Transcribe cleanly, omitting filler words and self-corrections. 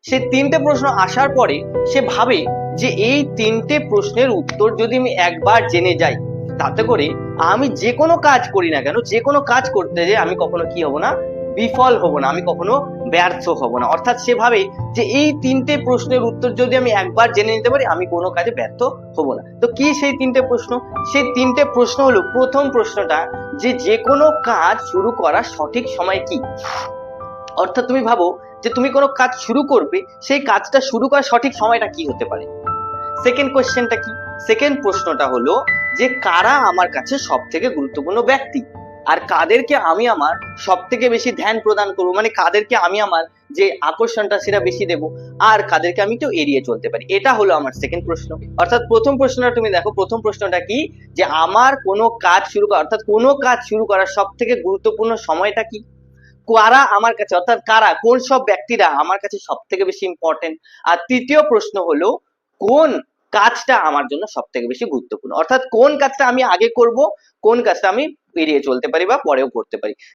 সে তিনটে প্রশ্ন আসার পরে সে ভাবে যে এই তিনটে প্রশ্নের উত্তর যদি আমি একবার জেনে যাই, তাতে করে আমি যে কোনো কাজ করি না কেন, যে কোনো কাজ করতে যে আমি কখনো কি হব না, বিফল হব না, আমি কখনো ব্যর্থ হব না। অর্থাৎ সে ভাবে যে এই তিনটে প্রশ্নের উত্তর যদি আমি একবার জেনে নিতে পারি, আমি কোনো কাজে ব্যর্থ হব না। তো কি সেই তিনটে প্রশ্ন? সেই তিনটে প্রশ্ন হলো, প্রথম প্রশ্নটা যে যে কোনো কাজ শুরু করার সঠিক সময় কি। অর্থাৎ তুমি ভাবো যে তুমি কোনো কাজ শুরু করবে, সেই কাজটা শুরু করার সঠিক সময়টা কি হতে পারে। সেকেন্ড কোশ্চেনটা কি? সেকেন্ড প্রশ্নটা হলো যে কারা আমার কাছে সব থেকে গুরুত্বপূর্ণ ব্যক্তি, আর কাদেরকে আমি আমার সব থেকে বেশি ধ্যান প্রদান করবো, মানে কাদেরকে আমি আমার যে আকর্ষণটা সেটা বেশি দেবো, আর কাদেরকে আমি একটু এড়িয়ে চলতে পারি। এটা হলো আমার সেকেন্ড প্রশ্ন। অর্থাৎ প্রথম প্রশ্নটা তুমি দেখো, প্রথম প্রশ্নটা কি, যে আমার কোনো কাজ শুরু করা, অর্থাৎ কোনো কাজ শুরু করার সব থেকে গুরুত্বপূর্ণ সময়টা কি, কারা আমার কাছে, অর্থাৎ কারা, কোন সব ব্যক্তিরা আমার কাছে সব থেকে বেশি ইম্পর্টেন্ট। আর তৃতীয় প্রশ্ন হলো কোন কাজটা আমার জন্য সব থেকে বেশি গুরুত্বপূর্ণ, অর্থাৎ কোন কাজটা আমি আগে করব, কোন কাজটা আমি এড়িয়ে চলতে পারি বা পরেও করতে পারি।